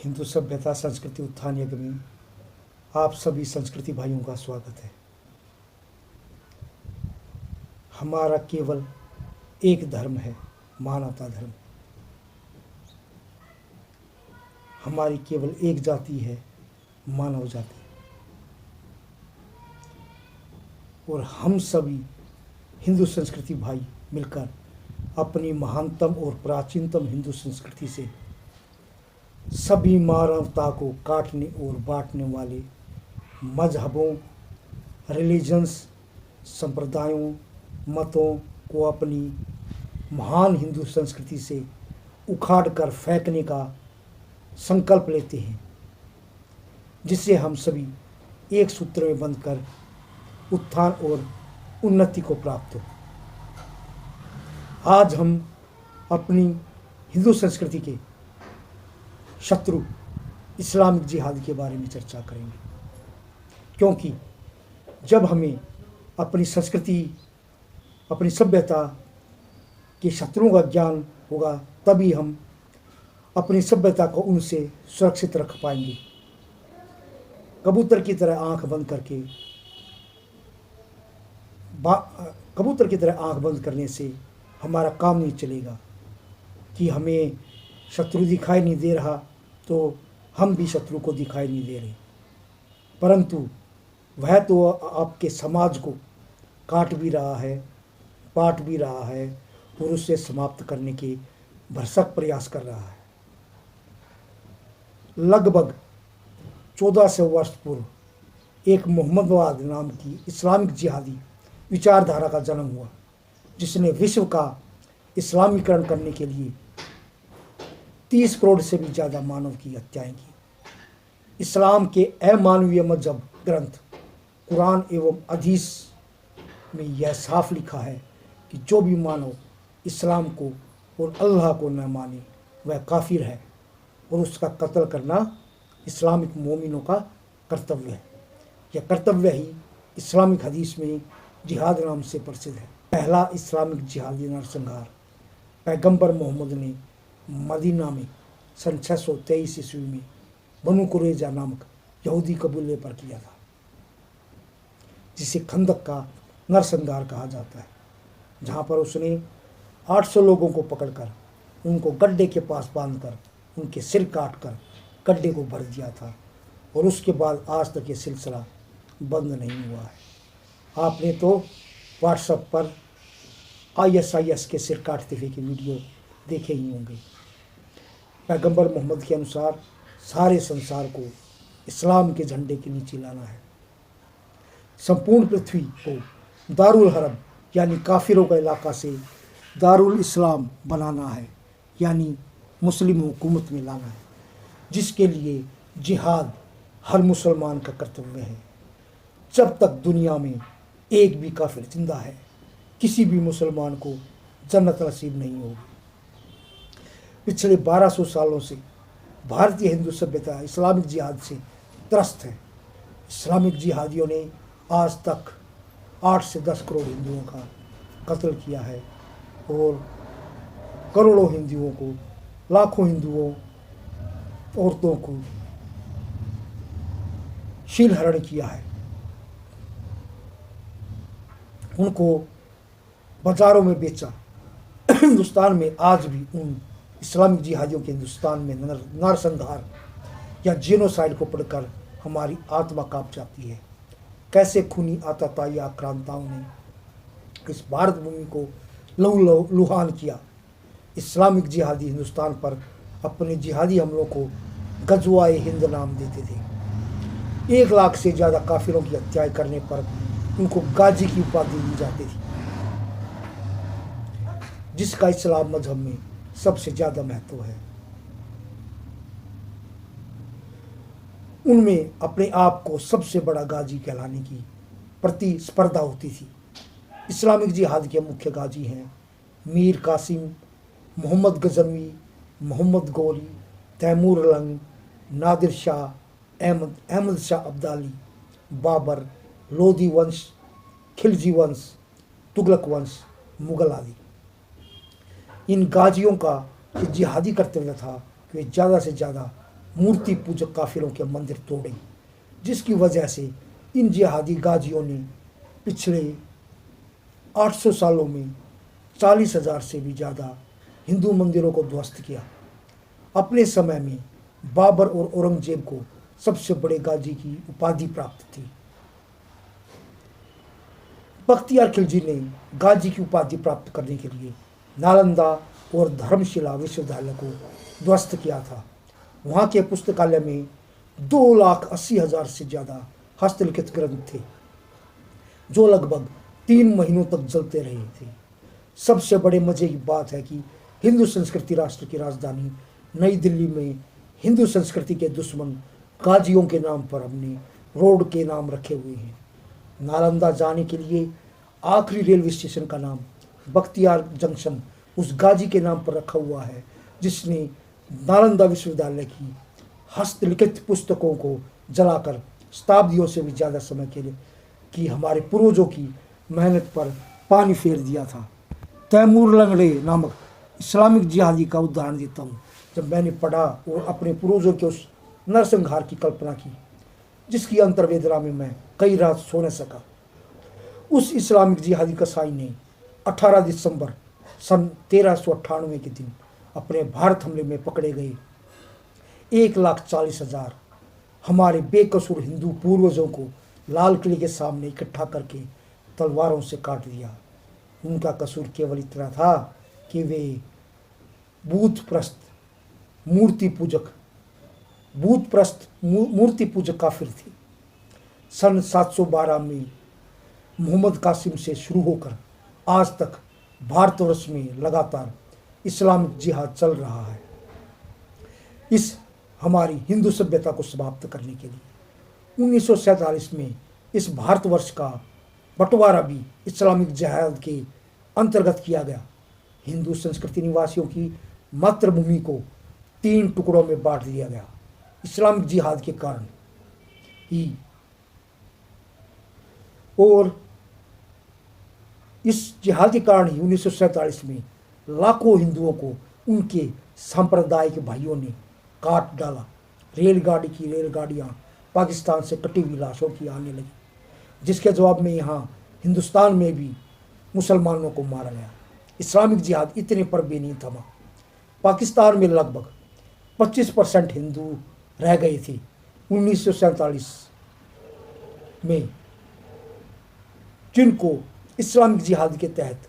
हिंदू सभ्यता संस्कृति उत्थान यज्ञ में आप सभी संस्कृति भाइयों का स्वागत है। हमारा केवल एक धर्म है, मानवता धर्म। हमारी केवल एक जाति है, मानव जाति। और हम सभी हिंदू संस्कृति भाई मिलकर अपनी महानतम और प्राचीनतम हिंदू संस्कृति से सभी मानवता को काटने और बांटने वाले मजहबों, रिलीजन्स, संप्रदायों, मतों को अपनी महान हिंदू संस्कृति से उखाड़ कर फेंकने का संकल्प लेते हैं, जिससे हम सभी एक सूत्र में बंधकर उत्थान और उन्नति को प्राप्त हो। आज हम अपनी हिंदू संस्कृति के शत्रु इस्लामिक जिहाद के बारे में चर्चा करेंगे, क्योंकि जब हमें अपनी संस्कृति, अपनी सभ्यता के शत्रुओं का ज्ञान होगा, तभी हम अपनी सभ्यता को उनसे सुरक्षित रख पाएंगे। कबूतर की तरह आंख बंद करने से हमारा काम नहीं चलेगा कि हमें शत्रु दिखाई नहीं दे रहा तो हम भी शत्रु को दिखाई नहीं दे रहे, परंतु वह तो आपके समाज को काट भी रहा है, बांट भी रहा है और उसे समाप्त करने के भरसक प्रयास कर रहा है। लगभग 1400 वर्ष पूर्व एक मोहम्मदवाद नाम की इस्लामिक जिहादी विचारधारा का जन्म हुआ, जिसने विश्व का इस्लामीकरण करने के लिए 30 करोड़ से भी ज़्यादा मानव की हत्याएं की। इस्लाम के अमानवीय मजहब ग्रंथ कुरान एवं हदीस में यह साफ लिखा है कि जो भी मानव इस्लाम को और अल्लाह को न माने वह काफिर है और उसका कत्ल करना इस्लामिक मोमिनों का कर्तव्य है। यह कर्तव्य ही इस्लामिक हदीस में जिहाद नाम से प्रसिद्ध है। पहला इस्लामिक जिहादी नरसंहार पैगंबर मोहम्मद ने मदीना में सन 623 ईस्वी में बनु कुरैजा नामक यहूदी कबीले पर किया था, जिसे खंदक का नरसंहार कहा जाता है, जहाँ पर उसने 800 लोगों को पकड़कर उनको गड्ढे के पास बांधकर उनके सिर काटकर गड्ढे को भर दिया था और उसके बाद आज तक ये सिलसिला बंद नहीं हुआ है। आपने तो व्हाट्सएप पर ISIS के सिर काटते हुए के वीडियो देखे ही होंगे। पैगंबर मोहम्मद के अनुसार सारे संसार को इस्लाम के झंडे के नीचे लाना है। संपूर्ण पृथ्वी को दारुल हरब यानी काफिरों का इलाका से दारुल इस्लाम बनाना है, यानी मुस्लिम हुकूमत में लाना है, जिसके लिए जिहाद हर मुसलमान का कर्तव्य है। जब तक दुनिया में एक भी काफिर जिंदा है, किसी भी मुसलमान को जन्नत नसीब नहीं होगी। पिछले 1200 सालों से भारतीय हिंदू सभ्यता इस्लामिक जिहाद से त्रस्त है। इस्लामिक जिहादियों ने आज तक 8 से 10 करोड़ हिंदुओं का कत्ल किया है और करोड़ों हिंदुओं को, लाखों हिंदुओं, औरतों को शीलहरण किया है। उनको बाजारों में बेचा। हिंदुस्तान में आज भी उन इस्लामिक जिहादियों के हिंदुस्तान में नरसंहार या जेनोसाइड को पढ़कर हमारी आत्मा कांप जाती है। कैसे खूनी आतताई आक्रांताओं ने इस भारत भूमि को लहूलुहान किया। इस्लामिक जिहादी हिंदुस्तान पर अपने जिहादी हमलों को गजवाए हिंद नाम देते थे। 1 लाख से ज़्यादा काफिरों की हत्याएं करने पर उनको गाजी की उपाधि दी जाती थी, जिसका इस्लाम मजहब में सबसे ज़्यादा महत्व है। उनमें अपने आप को सबसे बड़ा गाजी कहलाने की प्रतिस्पर्धा होती थी। इस्लामिक जिहाद के मुख्य गाजी हैं मीर कासिम, मोहम्मद गजनवी, मोहम्मद गौरी, तैमूर लंग, नादिर शाह, अहमद शाह अब्दाली, बाबर, लोधी वंश, खिलजी वंश, तुगलक वंश, मुगल आदि। इन गाजियों का जिहादी कर्तव्य था कि वे ज़्यादा से ज़्यादा मूर्ति पूजक काफिरों के मंदिर तोड़े, जिसकी वजह से इन जिहादी गाजियों ने पिछले 800 सालों में 40,000 से भी ज़्यादा हिंदू मंदिरों को ध्वस्त किया। अपने समय में बाबर और औरंगजेब को सबसे बड़े गाजी की उपाधि प्राप्त थी। बख्तियार खिलजी ने गाजी की उपाधि प्राप्त करने के लिए नालंदा और धर्मशिला विश्वविद्यालय को ध्वस्त किया था। वहाँ के पुस्तकालय में 2,80,000 से ज़्यादा हस्तलिखित ग्रंथ थे, जो लगभग 3 महीनों तक जलते रहे थे। सबसे बड़े मजे की बात है कि हिंदू संस्कृति राष्ट्र की राजधानी नई दिल्ली में हिंदू संस्कृति के दुश्मन गाजियों के नाम पर हमने रोड के नाम रखे हुए हैं। नालंदा जाने के लिए आखिरी रेलवे स्टेशन का नाम बख्तियार जंक्शन उस गाजी के नाम पर रखा हुआ है, जिसने नालंदा विश्वविद्यालय की हस्तलिखित पुस्तकों को जलाकर शताब्दियों से भी ज़्यादा समय के लिए कि हमारे पूर्वजों की मेहनत पर पानी फेर दिया था। तैमूर लंगड़े नामक इस्लामिक जिहादी का उदाहरण देता हूँ। जब मैंने पढ़ा और अपने पूर्वजों के उस नरसंहार की कल्पना की, जिसकी अंतर्वेदना में मैं कई रात सो न सका, उस इस्लामिक जिहादी कसाई ने 18 दिसंबर सन 1398 के दिन अपने भारत हमले में पकड़े गए 1,40,000 हमारे बेकसूर हिंदू पूर्वजों को लाल किले के सामने इकट्ठा करके तलवारों से काट दिया। उनका कसूर केवल इतना था कि वे मूर्ति पूजक काफिर थे। सन 712 में मोहम्मद कासिम से शुरू होकर आज तक भारतवर्ष में लगातार इस्लामिक जिहाद चल रहा है। इस हमारी हिंदू सभ्यता को समाप्त करने के लिए 1947 में इस भारतवर्ष का बंटवारा भी इस्लामिक जिहाद के अंतर्गत किया गया। हिंदू संस्कृति निवासियों की मातृभूमि को 3 टुकड़ों में बांट दिया गया। इस्लामिक जिहाद के कारण ही और इस जिहाद के कारण ही 1947 में लाखों हिंदुओं को उनके सांप्रदायिक भाइयों ने काट डाला। रेलगाड़ियाँ पाकिस्तान से कटी हुई लाशों की आने लगी, जिसके जवाब में यहाँ हिंदुस्तान में भी मुसलमानों को मारा गया। इस्लामिक जिहाद इतने पर भी नहीं थमा। पाकिस्तान में लगभग 25% हिंदू रह गए थे 1947 में, जिनको इस्लामिक जिहाद के तहत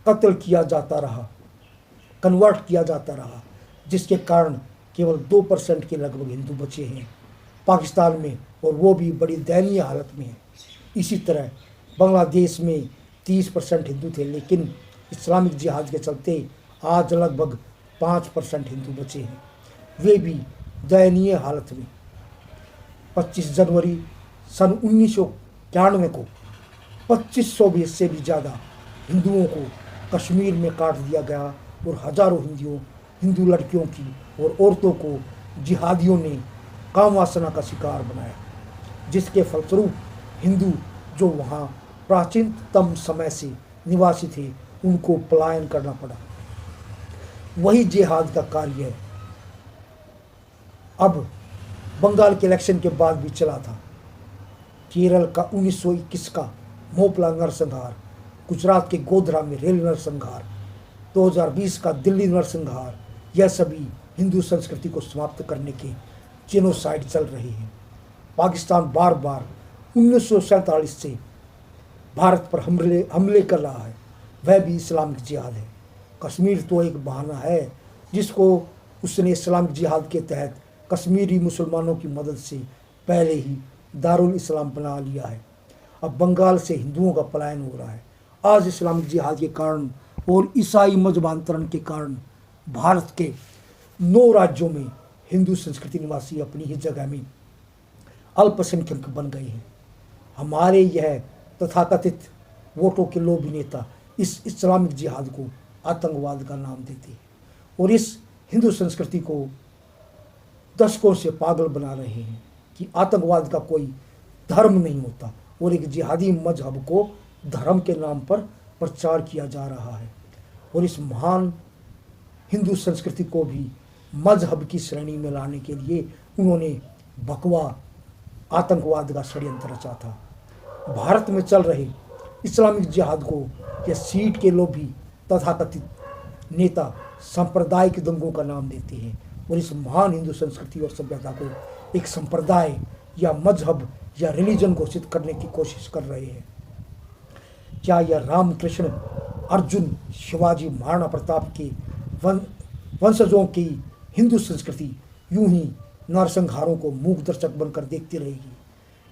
कत्ल किया जाता रहा, कन्वर्ट किया जाता रहा, जिसके कारण केवल 2% के लगभग हिंदू बचे हैं पाकिस्तान में, और वो भी बड़ी दयनीय हालत में है। इसी तरह बांग्लादेश में 30% हिंदू थे, लेकिन इस्लामिक जिहाद के चलते आज लगभग 5% हिंदू बचे हैं, वे भी दयनीय हालत में। 25 जनवरी सन 1991 को 2500 से भी ज़्यादा हिंदुओं को कश्मीर में काट दिया गया और हजारों हिंदू लड़कियों की और औरतों को जिहादियों ने काम वासना का शिकार बनाया, जिसके फलस्वरूप हिंदू जो वहाँ प्राचीनतम समय से निवासी थे उनको पलायन करना पड़ा। वही जिहाद का कार्य अब बंगाल के इलेक्शन के बाद भी चला था। केरल का 1921 का मोपला नरसंहार, गुजरात के गोधरा में रेल नरसंहार, 2020 का दिल्ली नरसंहार, यह सभी हिंदू संस्कृति को समाप्त करने के जेनोसाइड चल रहे हैं। पाकिस्तान बार बार 1947 से भारत पर हमले कर रहा है, वह भी इस्लामिक जिहाद है। कश्मीर तो एक बहाना है जिसको उसने इस्लामिक जिहाद के तहत कश्मीरी मुसलमानों की मदद से पहले ही दारुल इस्लाम बना लिया है। अब बंगाल से हिंदुओं का पलायन हो रहा है। आज इस्लामिक जिहाद के कारण और ईसाई मजबांतरण के कारण भारत के 9 राज्यों में हिंदू संस्कृति निवासी अपनी ही जगह में अल्पसंख्यक बन गए हैं। हमारे यह तथाकथित वोटों के लोभी नेता इस इस्लामिक जिहाद को आतंकवाद का नाम देते हैं और इस हिंदू संस्कृति को दशकों से पागल बना रहे हैं कि आतंकवाद का कोई धर्म नहीं होता और एक जिहादी मजहब को धर्म के नाम पर प्रचार किया जा रहा है। और इस महान हिंदू संस्कृति को भी मजहब की श्रेणी में लाने के लिए उन्होंने बकवा आतंकवाद का षड्यंत्र रचा था। भारत में चल रहे इस्लामिक जिहाद को यह सीट के लोभी तथाकथित नेता सांप्रदायिक दंगों का नाम देते हैं और इस महान हिंदू संस्कृति और सभ्यता को एक संप्रदाय या मजहब या रिलीजन घोषित करने की कोशिश कर रहे हैं। क्या यह रामकृष्ण, अर्जुन, शिवाजी, महाराणा प्रताप के वंशजों की हिंदू संस्कृति यूं ही नरसंहारों को मूक दर्शक बनकर देखती रहेगी?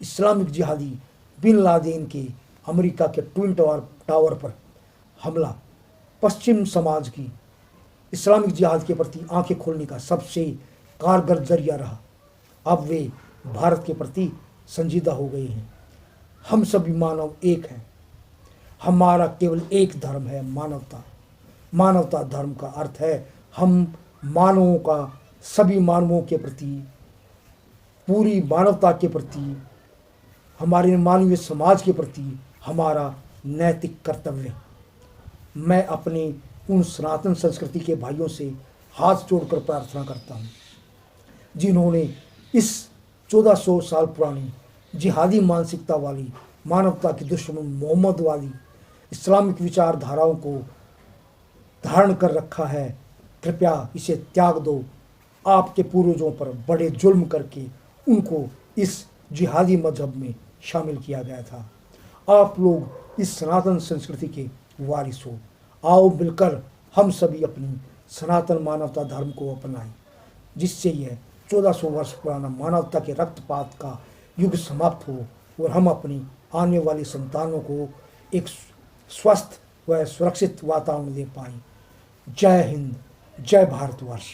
इस्लामिक जिहादी बिन लादेन के अमेरिका के ट्विन टावर पर हमला पश्चिम समाज की इस्लामिक जिहाद के प्रति आंखें खोलने का सबसे कारगर जरिया रहा। अब वे भारत के प्रति संजीदा हो गए हैं। हम सभी मानव एक हैं। हमारा केवल एक धर्म है, मानवता। मानवता धर्म का अर्थ है हम मानवों का सभी मानवों के प्रति, पूरी मानवता के प्रति, हमारे मानवीय समाज के प्रति हमारा नैतिक कर्तव्य। मैं अपने उन सनातन संस्कृति के भाइयों से हाथ जोड़कर प्रार्थना करता हूँ जिन्होंने इस 1400 साल पुरानी जिहादी मानसिकता वाली, मानवता की दुश्मन मोहम्मदवादी इस्लामिक विचारधाराओं को धारण कर रखा है। कृपया इसे त्याग दो। आपके पूर्वजों पर बड़े जुल्म करके उनको इस जिहादी मजहब में शामिल किया गया था। आप लोग इस सनातन संस्कृति के वारिस हो। आओ मिलकर हम सभी अपनी सनातन मानवता धर्म को अपनाएं, जिससे यह 1400 वर्ष पुराना मानवता के रक्तपात का युग समाप्त हो और हम अपनी आने वाली संतानों को एक स्वस्थ व सुरक्षित वातावरण दे पाएं। जय हिंद, जय भारतवर्ष।